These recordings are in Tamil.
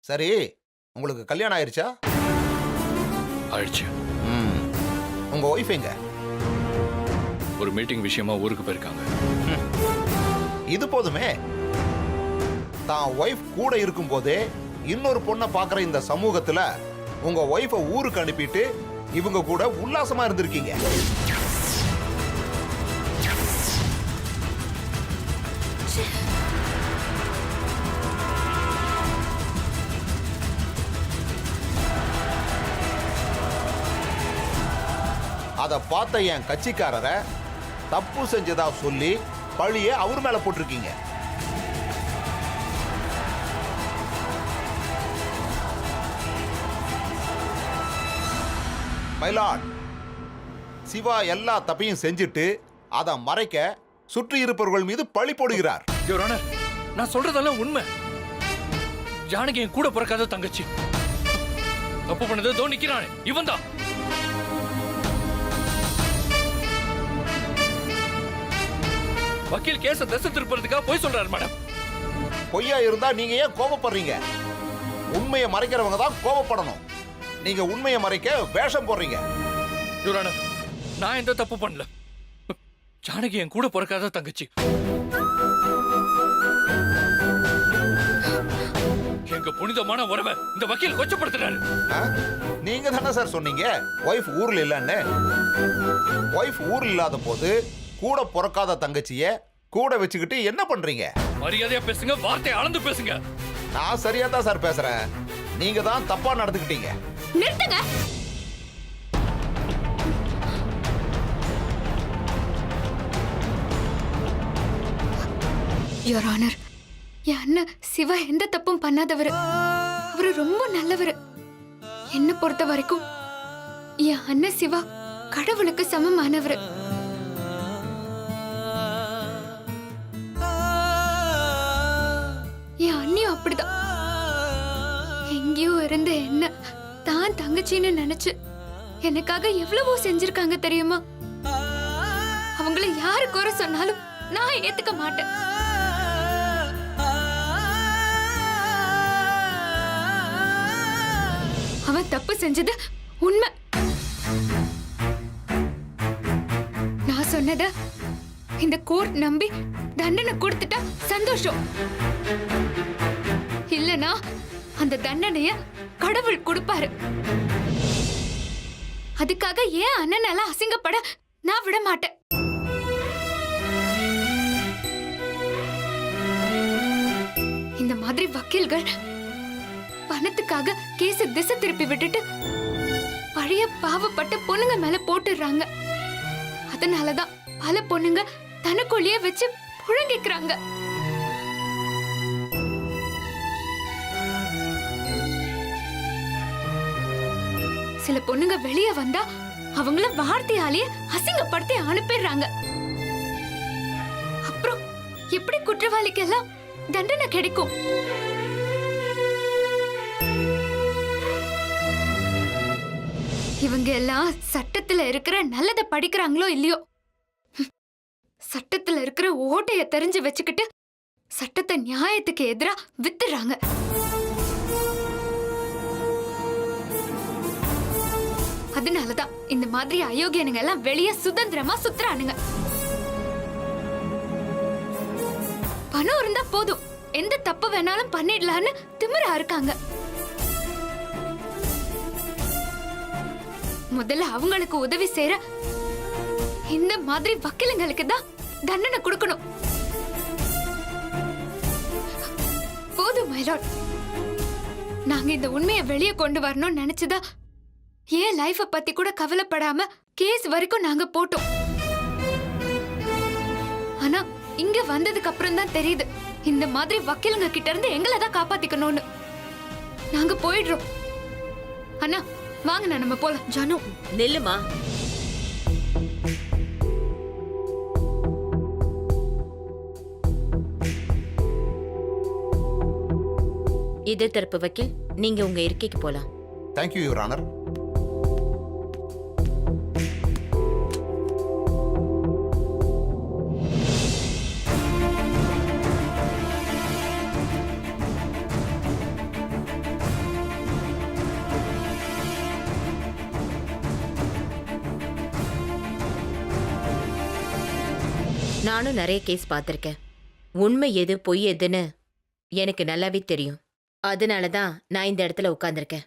சரி, உங்களுக்கு கல்யாணம் ஆயிருச்சா? ஆயிடுச்சு. ம். உங்க ஒய்ஃப் எங்க? ஒரு மீட்டிங் விஷயமா ஊருக்கு போயிருக்காங்க. இது போதுமே. தான் ஒய்ஃப் கூட இருக்கும்போதே இன்னொரு பொண்ணை பார்க்குற இந்த சமூகத்துல உங்க ஒய்ஃபை ஊருக்கு அனுப்பிட்டு இவங்க கூட உல்லாசமா இருந்திருக்கீங்க. அதை பார்த்த என் கட்சிக்காரரை தப்பு செஞ்சதா சொல்லி பழிய அவர் மேல போட்டிருக்கீங்க. மைலாட், சிவா எல்லா தப்பையும் செஞ்சுட்டு அதை மறைக்க சுற்றி இருப்பவர்கள் மீது பழி போடுகிறார். யுவர் ஆனர், நான் சொல்றதெல்லாம் உண்மை. ஜானகி என் கூட பிறக்காத தங்கச்சி. தப்பு பண்ணது தோ நிக்கிறானே இவன் தான். வக்கீல் கேஸ திசை திருப்பறதுக்காக போய் சொல்றாரு மேடம். பொய்யா இருந்தா நீங்க ஏன் கோபப்படுறீங்க? உண்மையை மறைக்கிறவங்க தான் கோபப்படணும். நீங்க உண்மையை மறைக்க வேஷம் போடுறீங்க. யுவர் ஆனர், நான் எந்த தப்பு பண்ணல. ஜானகி என் கூட பிறக்காத தங்கச்சி. எங்க புனிதமான உறவை இந்த வக்கீல் கொச்சப்படுத்துறாரு. நீங்க தானே சார் சொன்னீங்க ஒய்ஃப் ஊர்ல இல்லன்னு. ஒய்ஃப் ஊர்ல இல்லாத போது கூட பிறக்காத தங்கச்சிய கூட வச்சுக்கிட்டு என்ன பண்றீங்க? மரியாதையா பேசுங்க, வார்த்தை அளந்து பேசுங்க. நான் சரியா தான் சார் பேசுறேன். நீங்க தான் தப்பா நடந்துக்கிட்டீங்க. நிறுத்துங்க. யுவர் ஆனர், என் அண்ணன் சிவா எந்த தப்பும் பண்ணாதவர். அவரு ரொம்ப நல்லவர். என்ன பொறுத்த வரைக்கும் என் அண்ணன் சிவா கடவுளுக்கு சமமானவர். என் அண்ணியும் அப்படிதான். எங்கேயோ இருந்த என்ன தான் தங்கச்சின்னு நினைச்சு எனக்காக எவ்வளவோ செஞ்சிருக்காங்க தெரியுமா? அவங்கள யாரு குறை சொன்னாலும் நான் ஏத்துக்க மாட்டேன். அவன் தப்பு செஞ்சது உண்மை. நான் சொன்னத இந்த கோர்ட் நம்பி தண்டனை கொடுத்துட்டா சந்தோஷம். இல்லனா அந்த தண்டனைய கடவுள் கொடுப்பாரு. அதுக்காக ஏன் அண்ணனால அசிங்கப்பட நான் விட மாட்டேன். இந்த மாதிரி வக்கீல்கள் பணத்துக்காக கேஸ திசை திருப்பி விட்டுட்டு பழைய பாவப்பட்ட பொண்ணுங்க மேல போட்டுடுறாங்க. அதனாலதான் பல பொண்ணுங்க தனக்குள்ளேயே வச்சு புழங்கிக்கிறாங்க. சில பொண்ணுங்க வெளியே வந்தா அவங்கள வார்த்தையாலேயே அசிங்கப்படுத்தி அனுப்பிடுறாங்க. அப்புறம் எப்படி குற்றவாளிக்கெல்லாம் தண்டனை கிடைக்கும்? இவங்க எல்லாம் சட்டத்துல இருக்கிற நல்லதை படிக்கிறாங்களோ இல்லையோ, சட்டத்துல இருக்கிற ஓட்டைய தெரிஞ்சு வச்சுக்கிட்டு சட்டத்தை நியாயத்துக்கு எதிரா வித்துறாங்க. அதனாலதான் இந்த மாதிரி அயோக்கியனுங்க எல்லாம் வெளியே சுதந்திரமா சுத்துறானுங்க. பணம் இருந்தா போதும், எந்த தப்பு வேணாலும் பண்ணிடலான்னு திமிரா இருக்காங்க. முதல்ல அவங்களுக்கு உதவி செய்யற இந்த மாதிரி வக்கீலுங்களுக்கு தான் தண்டனை கொடுக்கணும். போதும் மைலாட், நாங்க இந்த உண்மையை வெளியே கொண்டு வரணும்னு நினைச்சுதா ஏன் லைஃப பத்தி கூட கவலைப்படாம கேஸ் வரைக்கும் நாங்க போட்டோம். ஆனா இங்க வந்ததுக்கு அப்புறம் தான் தெரியுது இந்த மாதிரி வக்கீலுங்க கிட்ட இருந்து எங்களை தான் காப்பாத்திக்கணும்னு. நாங்க போயிடுறோம். அண்ணா வாங்க, நம்ம போலாம். ஜானு நெல்லுமா. இதே தரப்பு வக்கீல், நீங்க உங்க இருக்கைக்கு போலாம். Thank you your honour. நானும் நிறைய கேஸ் பார்த்திருக்கேன். உண்மை எது பொய் எதுன்னு எனக்கு நல்லாவே தெரியும். அதனால தான் நான் இந்த இடத்துல உட்கார்ந்திருக்கேன்.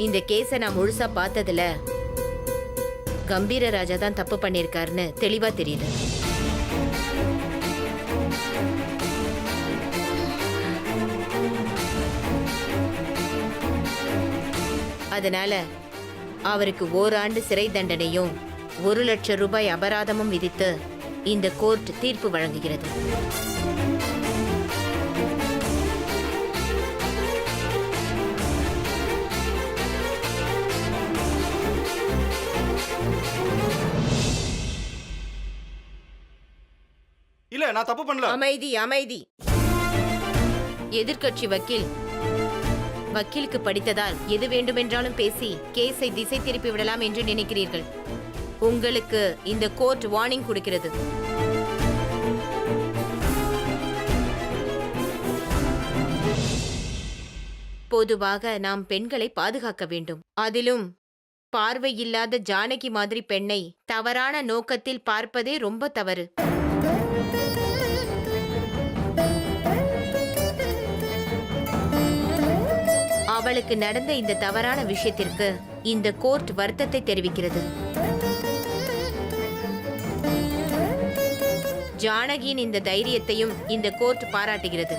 இந்த கேஸை நான் முழுசா பார்த்ததுல கம்பீர ராஜா தான் தப்பு பண்ணிருக்காருன்னு தெளிவா தெரியுது. அதனால அவருக்கு ஓராண்டு சிறை தண்டனையும் 1,00,000 ரூபாய் அபராதமும் விதித்து இந்த கோர்ட் தீர்ப்பு வழங்குகிறது. இல்ல நான் தப்பு பண்ணல. அமைதி, அமைதி. எதிர்க்கட்சி வக்கீலுக்கு படித்ததால் எது வேண்டுமென்றாலும் பேசி கேஸை திசை திருப்பி விடலாம் என்று நினைக்கிறீர்கள். உங்களுக்கு இந்த கோர்ட் வார்னிங் கொடுக்கிறது. பொதுவாக நாம் பெண்களை பாதுகாக்க வேண்டும். அதிலும் பார்வையில்லாத ஜானகி மாதிரி பெண்ணை தவறான நோக்கத்தில் பார்ப்பதே ரொம்ப தவறு. அவளுக்கு நடந்த இந்த தவறான விஷயத்திற்கு இந்த கோர்ட் வருத்தத்தை தெரிவிக்கிறது. ஜானகியின் இந்த தைரியத்தையும் இந்த கோர்ட் பாராட்டுகிறது.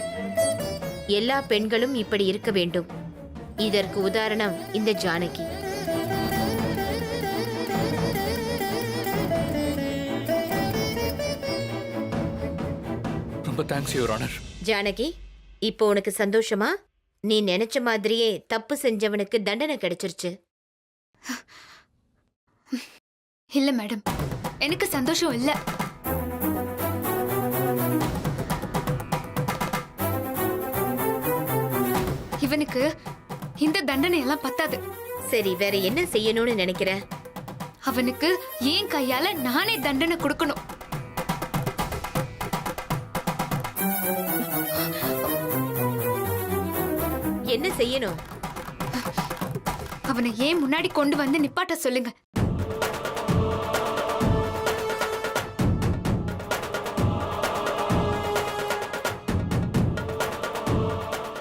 எல்லா பெண்களும் இப்படி இருக்க வேண்டும். இதற்கு உதாரணம் இந்த ஜானகி. ரொம்ப தேங்க்ஸ் யுவர் ஆனர். ஜானகி, இப்போ உனக்கு சந்தோஷமா? நீ நினைச்ச மாதிரியே தப்பு செஞ்சவனுக்கு தண்டனை கிடைச்சிருச்சு. இல்ல மேடம், எனக்கு சந்தோஷம் இல்ல. இவனுக்கு இந்த தண்டனை எல்லாம் பத்தாது. சரி, வேற என்ன செய்யணும்னு நினைக்கிற? அவனுக்கு ஏன் கையால நானே தண்டனை கொடுக்கணும். என்ன செய்யணும்? அவனை ஏன் முன்னாடி கொண்டு வந்து நிப்பாட்ட சொல்லுங்க.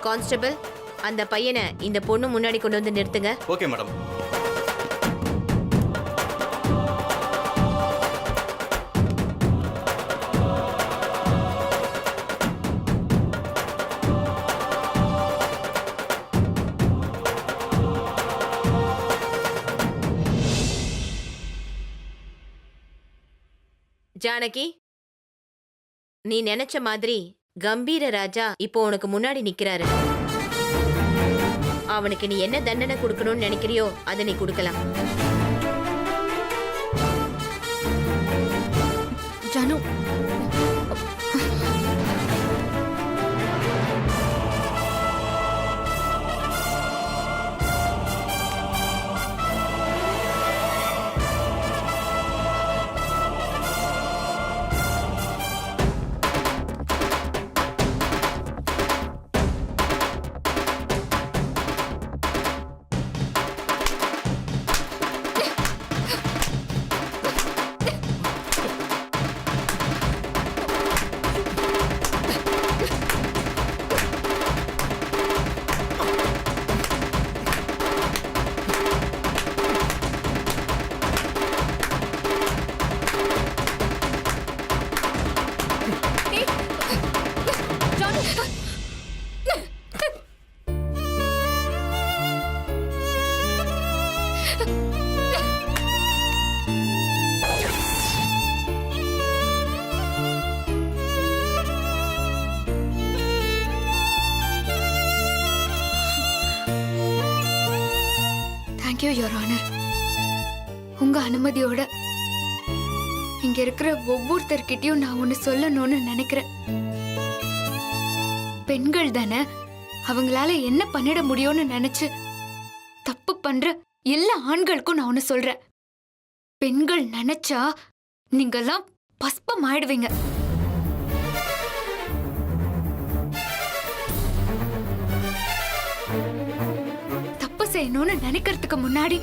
கான்ஸ்டபிள், அந்த பையனை இந்த பொண்ணு முன்னாடி கொண்டு வந்து நிறுத்துங்க. Okay madam. ஜானகி, நீ நினைச்ச மாதிரி கம்பீர ராஜா இப்போ உனக்கு முன்னாடி நிக்கிறாரு. அவனுக்கு நீ என்ன தண்டனை கொடுக்கணும்னு நினைக்கிறியோ அதை நீ கொடுக்கலாம். Janu, thank you your honour. உங்க அனுமதியோட இங்க இருக்கிற ஒவ்வொருத்தர்கிட்டயும் நான் ஒன்னு சொல்லணும்னு நினைக்கிறேன். பெண்கள் தானே, அவங்களால என்ன பண்ணிட முடியும்னு நினைச்சு தப்பு பண்ற எல்லா ஆண்களுக்கும் நான் ஒன்னு சொல்றேன். பெண்கள் நினைச்சா நீங்கெல்லாம் பஸ்பம் ஆயிடுவீங்க. தப்பு செய்யணும்னு நினைக்கிறதுக்கு முன்னாடி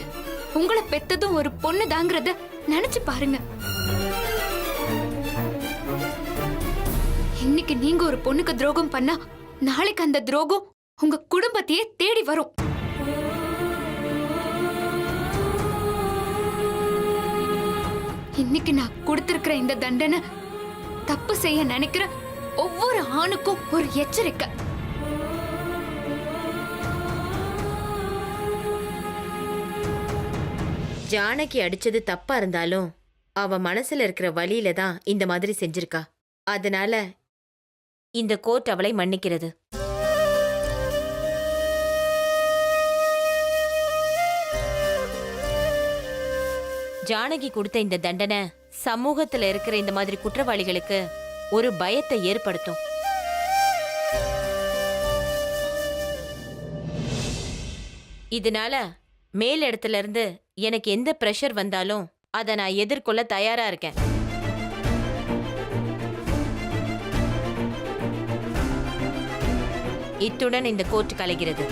உங்களை பெத்ததும் ஒரு பொண்ணு தாங்கிறத நினைச்சு பாருங்க. இன்னைக்கு நீங்க ஒரு பொண்ணுக்கு துரோகம் பண்ணா நாளைக்கு அந்த துரோகம் உங்க குடும்பத்தையே தேடி வரும். இன்னைக்கு நான் கொடுத்திருக்கிற இந்த தண்டனை தப்பு செய்ய நினைக்கிற ஒவ்வொரு ஆணுக்கும் ஒரு எச்சரிக்கை. ஜானகி அடிச்சது தப்பா இருந்தாலும் அவ மனசுல இருக்கிற வலியில தான் இந்த மாதிரி செஞ்சிருக்கா. அதனால இந்த கோர்ட் அவளை மன்னிக்கிறது. ஜானகி கொடுத்த இந்த தண்டனை சமூகத்துல இருக்கிற இந்த மாதிரி குற்றவாளிகளுக்கு ஒரு பயத்தை ஏற்படுத்தும். இதனால மேல் இடத்துல இருந்து எனக்கு எந்த பிரஷர் வந்தாலும் அதை நான் எதிர்கொள்ள தயாரா இருக்கேன். இத்துடன் இந்த கோர்ட் கலைகிறது.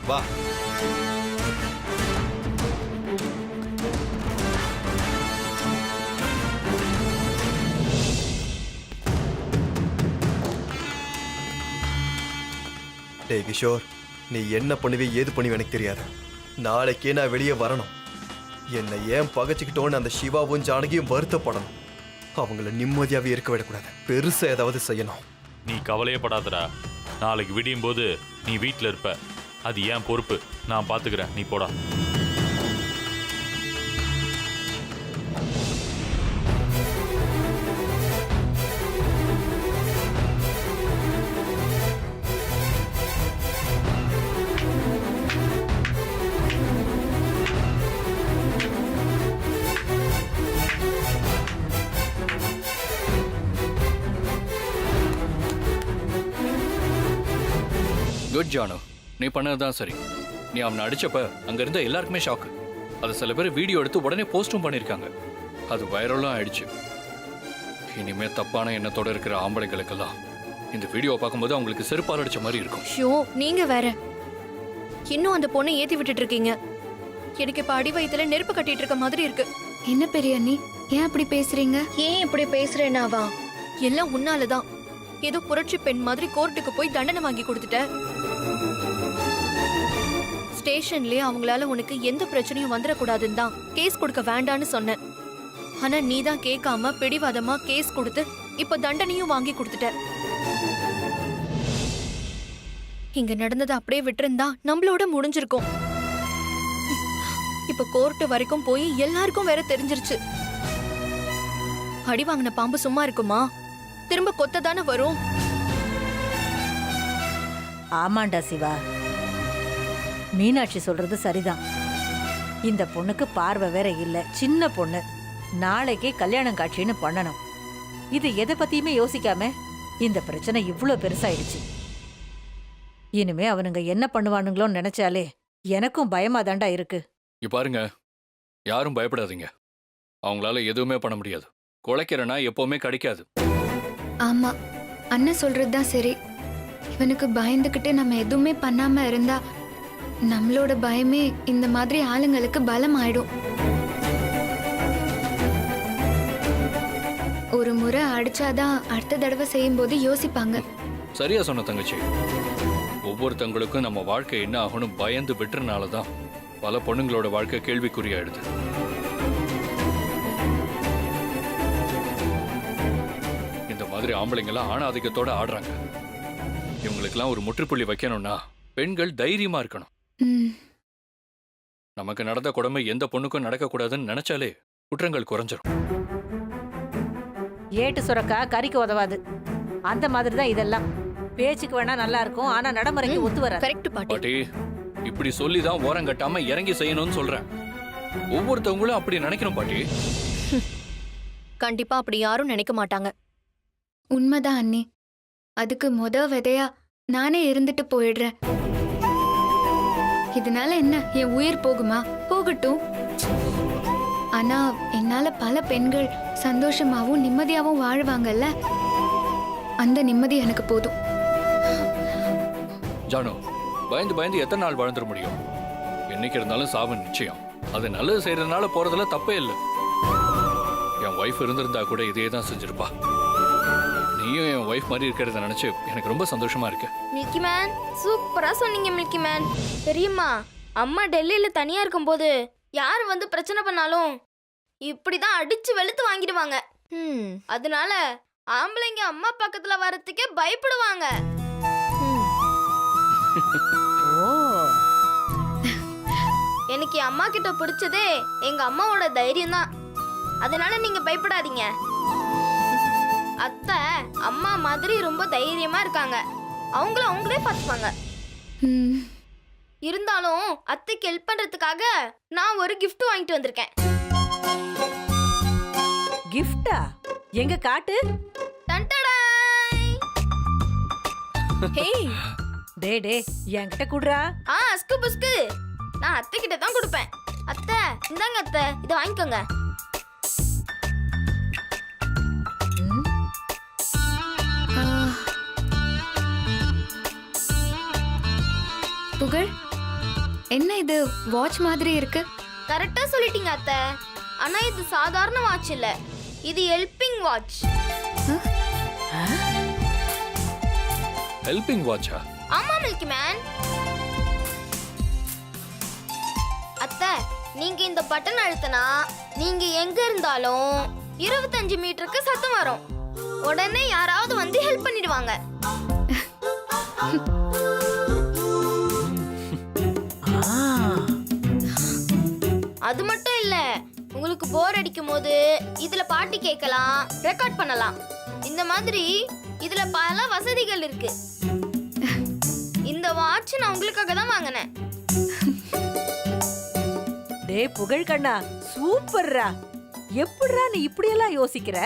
வா. டேய் கிஷோர், நீ என்ன பண்ணுவே ஏது பண்ணுவே எனக்கு தெரியாது. நாளைக்கே நான் வெளியே வரணும். என்னை ஏன் பகைச்சிக்கிட்டோன்னு அந்த சிவாவும் ஜானகியும் வருத்தப்படணும். அவங்கள நிம்மதியாவே இருக்க விடக்கூடாது. பெருசா ஏதாவது செய்யணும். நீ கவலையே படாதடா. நாளைக்கு விடியும் போது நீ வீட்டில் இருப்ப. அது ஏன் பொறுப்பு. நான் பார்த்துக்கிறேன், நீ போடா. குட் ஜானு, நீ பண்ணதுதான் சரி. நீ அவனை அடிச்சப்ப அங்க இருந்த எல்லாருக்குமே ஷாக்கு. அது சில பேர் வீடியோ எடுத்து உடனே போஸ்டும் பண்ணிருக்காங்க. அது வைரலும் ஆயிடுச்சு. இனிமே தப்பான எண்ணத்தோட இருக்கிற ஆம்பளைகளுக்கெல்லாம் இந்த வீடியோவை பார்க்கும்போது அவங்களுக்கு செருப்பால் அடிச்ச மாதிரி இருக்கும். ஷோ, நீங்க வேற இன்னும் அந்த பொண்ணை ஏத்தி விட்டுட்டு இருக்கீங்க. எனக்கு இப்ப அடி வயித்துல நெருப்பு கட்டிட்டு இருக்க மாதிரி இருக்கு. என்ன பெரிய அண்ணி, ஏன் அப்படி பேசுறீங்க? ஏன் இப்படி பேசுறேனாவா? எல்லாம் உன்னாலதான். ஏதோ புரட்சி பெண் மாதிரி கோர்ட்டுக்கு போய் தண்டனை வாங்கி கொடுத்துட்ட. ஸ்டேஷன்லயே அவங்களால உனக்கு எந்த பிரச்சனையும் வந்துடக்கூடாதுன்னு தான் கேஸ் கொடுக்க வேண்டான்னு சொன்னேன். ஆனா நீ தான் கேட்காம பிடிவாதமா கேஸ் கொடுத்து இப்ப தண்டனையும் வாங்கி கொடுத்துட்ட. இங்க நடந்தது அப்படியே விட்டுருந்தா நம்மளோட முடிஞ்சிருக்கும். இப்ப கோர்ட்டு வரைக்கும் போய் எல்லாருக்கும் வேற தெரிஞ்சிருச்சு. அடி வாங்கின பாம்பு சும்மா இருக்குமா? திரும்ப கொத்த தானே வரும். ஆமாண்டா சிவா, மீனாட்சி சொல்றது சரிதான். இந்த பொண்ணுக்கு பார்வை வேற இல்ல, சின்ன பொண்ணு. நாளைக்கே கல்யாணம் காட்சின்னு பண்ணணும். இது எதை பத்தியுமே யோசிக்காம இந்த பிரச்சனை இவ்ளோ பெருசாயிடுச்சு. இனிமே அவனுங்க என்ன பண்ணுவானுங்களோன்னு நினைச்சாலே எனக்கும் பயமா தாண்டா இருக்கு. இங்க பாருங்க, யாரும் பயப்படாதீங்க. அவங்களால எதுவுமே பண்ண முடியாது. குலைக்கிறனா எப்பவுமே கிடைக்காது. ஆமா, அண்ணன் சொல்றதுதான் சரி. இவனுக்கு பயந்துகிட்டு நம்ம எதுவுமே பண்ணாம இருந்தா நம்மளோட பயமே இந்த மாதிரி ஆளுங்களுக்கு பலம் ஆயிடும். ஒரு முறை அடிச்சாதான் அடுத்த தடவை செய்யும் போது யோசிப்பாங்க. சரியா சொன்ன தங்கச்சி. ஒவ்வொருத்தங்களுக்கும் நம்ம வாழ்க்கை என்ன ஆகணும் பயந்து விட்டுறனாலதான் பல பொண்ணுங்களோட வாழ்க்கை கேள்விக்குறியாயிடுது. இந்த மாதிரி ஆம்பளைங்கெல்லாம் ஆணாதிக்கத்தோட ஆடுறாங்க. இவங்களுக்கெல்லாம் ஒரு முற்றுப்புள்ளி வைக்கணும்னா பெண்கள் தைரியமா இருக்கணும். நமக்கு நடந்த கொடுமை எந்த பொண்ணுக்கும் நடக்கக்கூடாதுன்னு நினைச்சாலே குற்றங்கள் குறைஞ்சிரும். ஏட்டு சுரக்கா கறிக்கு உதவாது. அந்த மாதிரி தான் இதெல்லாம். பேச்சுக்கு வேணா நல்லா இருக்கும் ஆனா நடைமுறைக்கு ஒத்து வராது. கரெக்ட் பாட்டி. பாட்டி இப்படி சொல்லி தான் ஓரம் கட்டாம இறங்கி செய்யணும்னு சொல்றேன். ஒவ்வொருத்தவங்களும் அப்படி நினைக்கணும் பாட்டி. கண்டிப்பா அப்படி யாரும் நினைக்க மாட்டாங்க. உண்மைதான் அண்ணி. அதுக்கு விதையா நானே இருந்துட்டு போயிடுறேன். இதனால என்ன, என் உயிர் போகுமா? போகட்டும். ஆனா என்னால பல பெண்கள் சந்தோஷமாவும் நிம்மதியாவும் வாழ்வாங்கல்ல, அந்த நிம்மதி எனக்கு போதும். ஜானு, பயந்து பயந்து எத்தனை நாள் வாழ்ந்துட முடியும்? என்னைக்கு இருந்தாலும் சாவு நிச்சயம். அது நல்லது செய்யறதுனால போறதுல தப்பே இல்லை. என் ஒய்ஃப் இருந்திருந்தா கூட இதே தான் செஞ்சிருப்பா. நீயும் என் ஒய்ஃப் மாதிரி இருக்கிறத நினைச்சு எனக்கு ரொம்ப சந்தோஷமா இருக்கு. மில்கி மேன், சூப்பரா சொன்னீங்க மில்கி மேன். தெரியுமா, அம்மா டெல்லியில தனியா இருக்கும்போது யார் வந்து பிரச்சனை பண்ணாலும் இப்படிதான் அடிச்சு வெளுத்து வாங்கிடுவாங்க. அதனால ஆம்பளைங்க அம்மா பக்கத்துல வரதுக்கே பயப்படுவாங்க. ஓ, எனக்கு அம்மா கிட்ட பிடிச்சதே எங்க அம்மாவோட தைரியம் தான். அதனால நீங்க பயப்படாதீங்க. அத்தை அம்மா மாதிரி ரொம்ப தைரியமா இருக்காங்க. அவங்களே பார்த்துப்பாங்க. ம், இருந்தாலும் அத்தைக்கு ஹெல்ப் பண்றதுக்காக நான் ஒரு gift வாங்கிட்டு வந்திருக்கேன். கிஃப்டா? எங்க காட்டு? டன்டடாய்! ஹேய், டே என்கிட்ட குடுறா. அஸ்கு புஸ்கு, நான் அத்தை கிட்ட தான் கொடுப்பேன். அத்தை இந்தாங்க அத்தை, இதை வாங்கிக்கோங்க. ம், ஆ. புகழ், என்ன இது வாட்ச் மாதிரி இருக்கு? கரெக்டா சொல்லிட்டீங்க அத்தை. ஆனா இது சாதாரண வாட்ச் இல்ல, இது ஹெல்பிங் வாட்ச். ஹெல்பிங் வாட்சா? ஆமா மில்கி மேன். அத்தை, நீங்க இந்த பட்டன் அழுத்தினா நீங்க எங்க இருந்தாலும் 25 மீட்டருக்கு சத்தம் வரும். உடனே யாராவது வந்து ஹெல்ப் பண்ணிடுவாங்க. அது மட்டும் இல்ல, உங்களுக்கு போர் அடிக்கும் போது இதுல பாட்டு கேட்கலாம், ரெக்கார்ட் பண்ணலாம். இந்த மாதிரி இதுல பல வசதிகள் இருக்கு. இந்த வாட்ச் நான் உங்களுக்காக தான் வாங்கினேன். டே புகழ் கண்ணா, சூப்பர்ரா. எப்படிடா நீ இப்படியெல்லாம் யோசிக்கிற?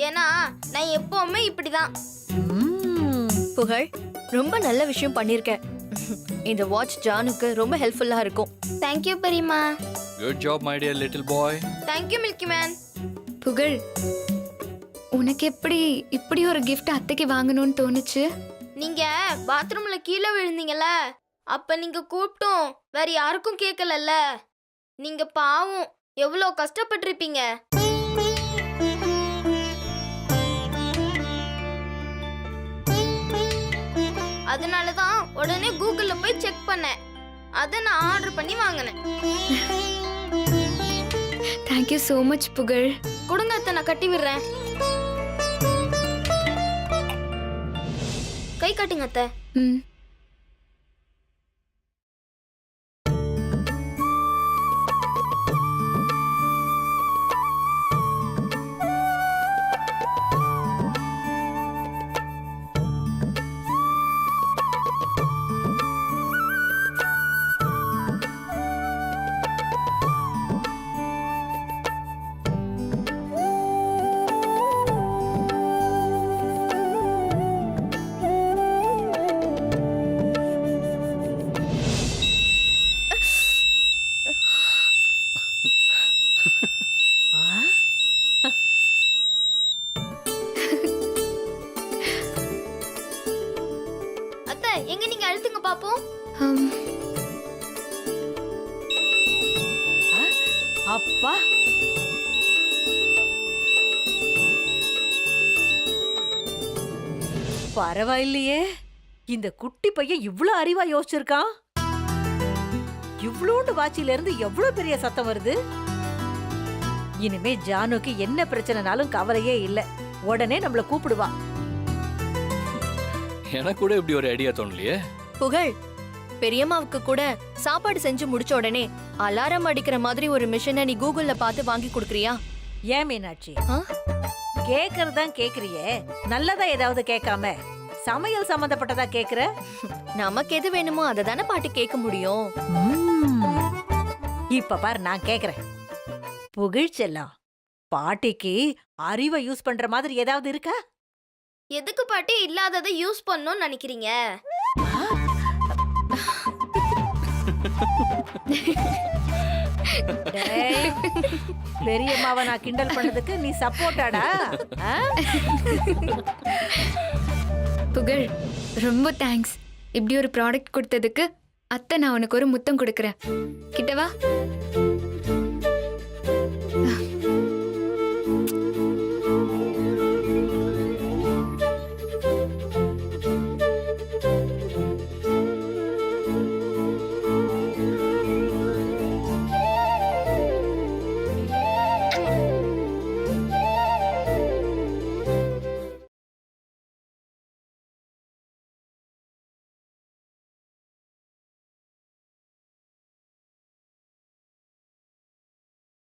ஏன்னா நான் எப்பவுமே இப்படிதான். ம், புகழ் ரொம்ப நல்ல விஷயம் பண்ணிருக்க. இந்த வாட்ச் ஜானுக்கு ரொம்ப ஹெல்ப்ஃபுல்லா இருக்கும். தேங்க்யூ பெரியம்மா. Good job my dear little boy. Thank you milky man. புகழ், உனக்கு எப்படி இப்படி ஒரு கிஃப்ட் அத்தைக்கு வாங்கணும்னு தோணுச்சு? நீங்க பாத்ரூம்ல கீழே விழுந்தீங்கல்ல, அப்ப நீங்க கூப்பிட்டும் வேற யாருக்கும் கேட்கலல்ல. நீங்க பாவம் எவ்வளோ கஷ்டப்பட்டிருப்பீங்க. அதனாலதான் உடனே கூகுள்ல போய் செக் பண்ணேன். அதை நான் ஆர்டர் பண்ணி வாங்கினேன். தேங்க்யூ so மச் புகழ். கொடுங்க அத்தை, நான் கட்டி விடுறேன். கை காட்டுங்க அத்தை. ம், ஆ, அத்தை எங்க நீங்க அழுத்துங்க பாப்போம். ஆம். அப்பா, பரவாயில்லையே. இந்த குட்டி பையன் இவ்ளோ அறிவா யோசிச்சிருக்கான். இவ்ளோண்டு வாட்சில இருந்து எவ்வளவு பெரிய சத்தம் வருது. இனிமே ஜானுக்கு என்ன பிரச்சனைனாலும் கவலையே இல்ல. உடனே நம்மள கூப்பிடுவா. எனக்கு கூட இப்படி ஒரு ஐடியா தோணலையே. புகழ், பெரியம்மாவுக்கு கூட சாப்பாடு செஞ்சு முடிச்ச உடனே அலாரம் அடிக்கிற மாதிரி ஒரு மிஷினை நீ கூகுள்ல பார்த்து வாங்கி கொடுக்குறியா? ஏன் மீனாட்சி, ஆ? கேக்குறதான் கேக்குறியே, நல்லதா ஏதாவது கேட்காம சமையல் சம்பந்தப்பட்டதா கேக்குற? நமக்கு எது வேணுமோ அதை தானே பாட்டி கேட்க முடியும். இப்ப பாரு நான் கேக்குறேன். புகழ்ச்செல்லாம் பாட்டிக்கு அறிவை யூஸ் பண்ற மாதிரி ஏதாவது இருக்கா? எதுக்கு பாட்டி இல்லாததை யூஸ் பண்ணணும்னு நினைக்கிறீங்க? டேய், பெரியம்மாவை நான் கிண்டல் பண்ணதுக்கு நீ சப்போர்ட்டாடா? புகழ், ரொம்ப தேங்க்ஸ். இப்படி ஒரு ப்ராடக்ட் கொடுத்ததுக்கு அத்தை நான் உனக்கு ஒரு முத்தம் கொடுக்குறேன். கிட்டவா?